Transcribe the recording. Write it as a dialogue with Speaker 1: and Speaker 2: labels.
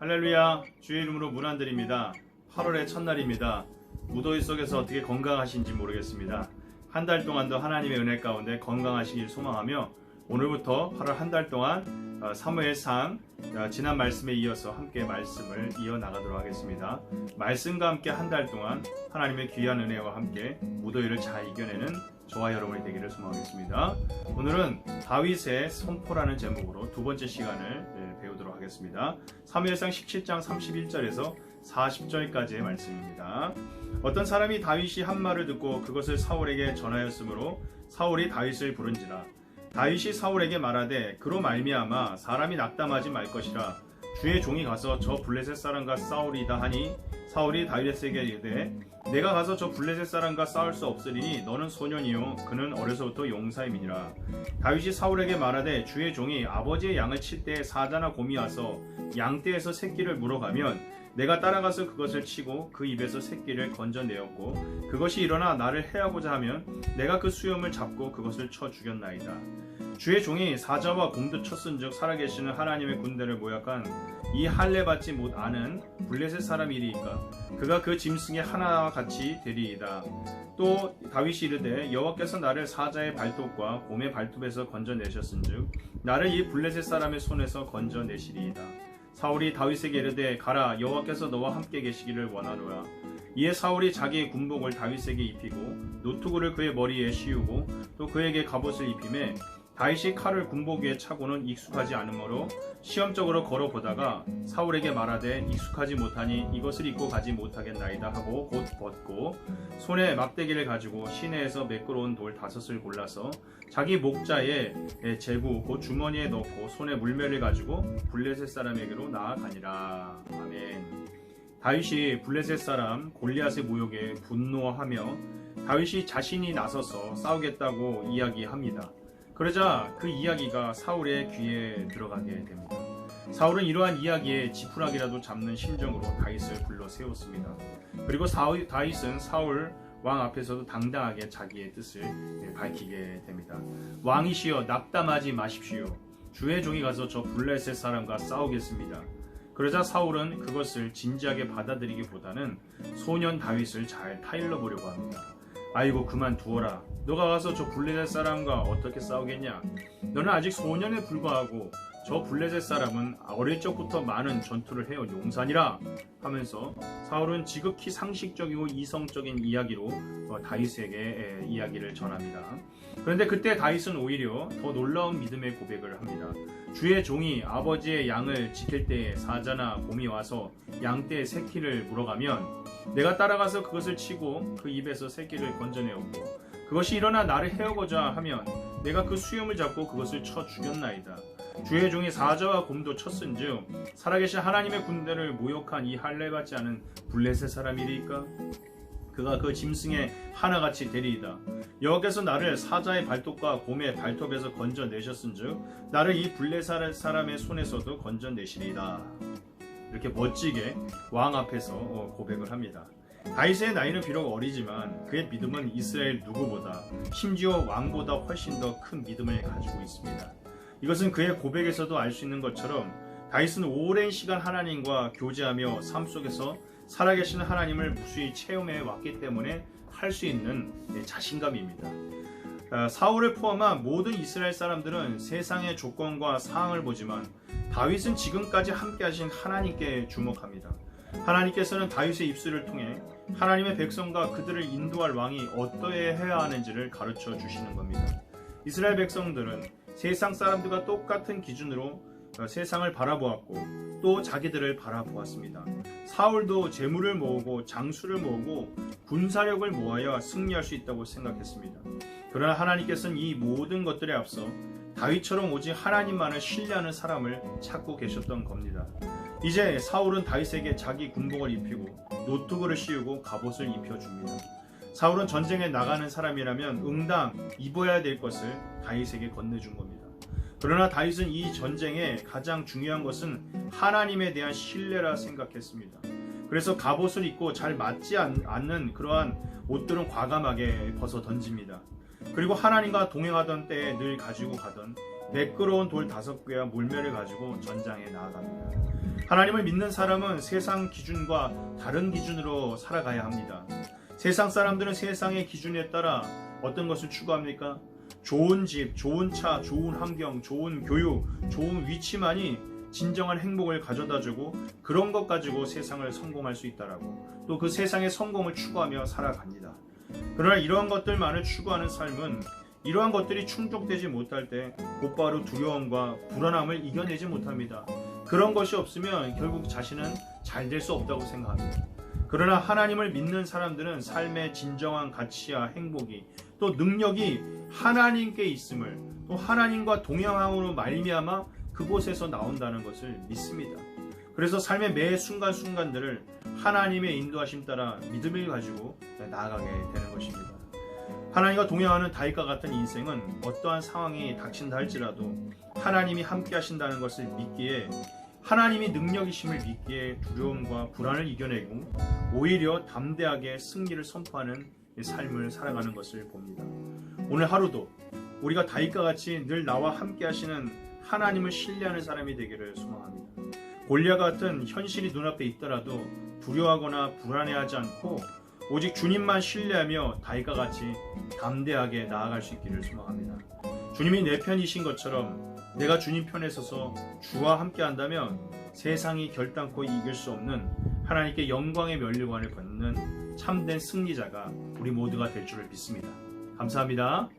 Speaker 1: 할렐루야, 주의 이름으로 문안드립니다. 8월의 첫날입니다. 무더위 속에서 어떻게 건강하신지 모르겠습니다. 한 달 동안도 하나님의 은혜 가운데 건강하시길 소망하며 오늘부터 8월 한 달 동안 사무엘상 지난 말씀에 이어서 함께 말씀을 이어나가도록 하겠습니다. 말씀과 함께 한 달 동안 하나님의 귀한 은혜와 함께 무더위를 잘 이겨내는 저와 여러분이 되기를 소망하겠습니다. 오늘은 다윗의 선포라는 제목으로 두 번째 시간을 배우도록 하겠습니다. 사무엘상 17장 31절에서 40절까지의 말씀입니다. 어떤 사람이 다윗이 한 말을 듣고 그것을 사울에게 전하였으므로 사울이 다윗을 부른지라. 다윗이 사울에게 말하되 그로 말미암아 사람이 낙담하지 말 것이라. 주의 종이 가서 저 블레셋 사람과 싸우리이다 하니 사울이 다윗에게 이르되 내가 가서 저 블레셋 사람과 싸울 수 없으리니 너는 소년이요 그는 어려서부터 용사임이니라. 다윗이 사울에게 말하되 주의 종이 아버지의 양을 칠 때에 사자나 곰이 와서 양떼에서 새끼를 물어가면 내가 따라가서 그것을 치고 그 입에서 새끼를 건져내었고 그것이 일어나 나를 해하고자 하면 내가 그 수염을 잡고 그것을 쳐 죽였나이다. 주의 종이 사자와 곰도 쳤은즉 살아계시는 하나님의 군대를 모욕한 이 할례 받지 못하는 블레셋 사람이리이까 그가 그 짐승의 하나와 같이 되리이다. 또 다윗이 이르되 여호와께서 나를 사자의 발톱과 곰의 발톱에서 건져내셨은즉 나를 이 블레셋 사람의 손에서 건져내시리이다. 사울이 다윗에게 이르되 가라 여호와께서 너와 함께 계시기를 원하노라. 이에 사울이 자기의 군복을 다윗에게 입히고 노투구를 그의 머리에 씌우고 또 그에게 갑옷을 입히매 다윗이 칼을 군복 위에 차고는 익숙하지 않으므로 시험적으로 걸어보다가 사울에게 말하되 익숙하지 못하니 이것을 입고 가지 못하겠나이다 하고 곧 벗고 손에 막대기를 가지고 시내에서 매끄러운 돌 5을 골라서 자기 목자의 제구 곧 주머니에 넣고 손에 물매를 가지고 블레셋 사람에게로 나아가니라. 아멘. 다윗이 블레셋 사람 골리앗의 모욕에 분노하며 다윗이 자신이 나서서 싸우겠다고 이야기합니다. 그러자 그 이야기가 사울의 귀에 들어가게 됩니다. 사울은 이러한 이야기에 지푸라기라도 잡는 심정으로 다윗을 불러 세웠습니다. 그리고 다윗은 사울 왕 앞에서도 당당하게 자기의 뜻을 밝히게 됩니다. 왕이시여 낙담하지 마십시오. 주의 종이 가서 저 블레셋 사람과 싸우겠습니다. 그러자 사울은 그것을 진지하게 받아들이기보다는 소년 다윗을 잘 타일러 보려고 합니다. 아이고 그만두어라. 너가 가서 저 블레셋 사람과 어떻게 싸우겠냐? 너는 아직 소년에 불과하고 저 블레셋 사람은 어릴 적부터 많은 전투를 해온 용사니라 하면서 사울은 지극히 상식적이고 이성적인 이야기로 다윗에게 이야기를 전합니다. 그런데 그때 다윗은 오히려 더 놀라운 믿음의 고백을 합니다. 주의 종이 아버지의 양을 지킬 때에 사자나 곰이 와서 양떼의 새끼를 물어가면 내가 따라가서 그것을 치고 그 입에서 새끼를 건져내었고 그것이 일어나 나를 해오고자 하면 내가 그 수염을 잡고 그것을 쳐 죽였나이다. 주의 종이 사자와 곰도 쳤은즉 살아계신 하나님의 군대를 모욕한 이 할례 받지 않은 블레셋 사람이리까 그가 그 짐승의 하나같이 되리이다. 여호와께서 나를 사자의 발톱과 곰의 발톱에서 건져내셨은즉 나를 이 블레셋 사람의 손에서도 건져내시리이다. 이렇게 멋지게 왕 앞에서 고백을 합니다. 다윗의 나이는 비록 어리지만 그의 믿음은 이스라엘 누구보다 심지어 왕보다 훨씬 더 큰 믿음을 가지고 있습니다. 이것은 그의 고백에서도 알 수 있는 것처럼 다윗은 오랜 시간 하나님과 교제하며 삶 속에서 살아계시는 하나님을 무수히 체험해 왔기 때문에 할 수 있는 자신감입니다. 사울을 포함한 모든 이스라엘 사람들은 세상의 조건과 상황을 보지만 다윗은 지금까지 함께 하신 하나님께 주목합니다. 하나님께서는 다윗의 입술을 통해 하나님의 백성과 그들을 인도할 왕이 어떠해야 하는지를 가르쳐 주시는 겁니다. 이스라엘 백성들은 세상 사람들과 똑같은 기준으로 세상을 바라보았고 또 자기들을 바라보았습니다. 사울도 재물을 모으고 장수를 모으고 군사력을 모아야 승리할 수 있다고 생각했습니다. 그러나 하나님께서는 이 모든 것들에 앞서 다윗처럼 오직 하나님만을 신뢰하는 사람을 찾고 계셨던 겁니다. 이제 사울은 다윗에게 자기 군복을 입히고 노투구를 씌우고 갑옷을 입혀줍니다. 사울은 전쟁에 나가는 사람이라면 응당 입어야 될 것을 다윗에게 건네준 겁니다. 그러나 다윗은 이 전쟁에 가장 중요한 것은 하나님에 대한 신뢰라 생각했습니다. 그래서 갑옷을 입고 잘 맞지 않는 그러한 옷들은 과감하게 벗어 던집니다. 그리고 하나님과 동행하던 때에 늘 가지고 가던 매끄러운 돌 5개와 물매를 가지고 전장에 나아갑니다. 하나님을 믿는 사람은 세상 기준과 다른 기준으로 살아가야 합니다. 세상 사람들은 세상의 기준에 따라 어떤 것을 추구합니까? 좋은 집, 좋은 차, 좋은 환경, 좋은 교육, 좋은 위치만이 진정한 행복을 가져다주고 그런 것 가지고 세상을 성공할 수 있다라고 또 그 세상의 성공을 추구하며 살아갑니다. 그러나 이러한 것들만을 추구하는 삶은 이러한 것들이 충족되지 못할 때 곧바로 두려움과 불안함을 이겨내지 못합니다. 그런 것이 없으면 결국 자신은 잘 될 수 없다고 생각합니다. 그러나 하나님을 믿는 사람들은 삶의 진정한 가치와 행복이 또 능력이 하나님께 있음을 또 하나님과 동행함으로 말미암아 그곳에서 나온다는 것을 믿습니다. 그래서 삶의 매 순간순간들을 하나님의 인도하심 따라 믿음을 가지고 나아가게 되는 것입니다. 하나님과 동행하는 다윗과 같은 인생은 어떠한 상황이 닥친다 할지라도 하나님이 함께 하신다는 것을 믿기에 하나님이 능력이심을 믿기에 두려움과 불안을 이겨내고 오히려 담대하게 승리를 선포하는 삶을 살아가는 것을 봅니다. 오늘 하루도 우리가 다윗과 같이 늘 나와 함께 하시는 하나님을 신뢰하는 사람이 되기를 소망합니다. 골리앗 같은 현실이 눈앞에 있더라도 두려워하거나 불안해하지 않고 오직 주님만 신뢰하며 다윗과 같이 담대하게 나아갈 수 있기를 소망합니다. 주님이 내 편이신 것처럼 내가 주님 편에 서서 주와 함께 한다면 세상이 결단코 이길 수 없는 하나님께 영광의 면류관을 받는 참된 승리자가 우리 모두가 될 줄을 믿습니다. 감사합니다.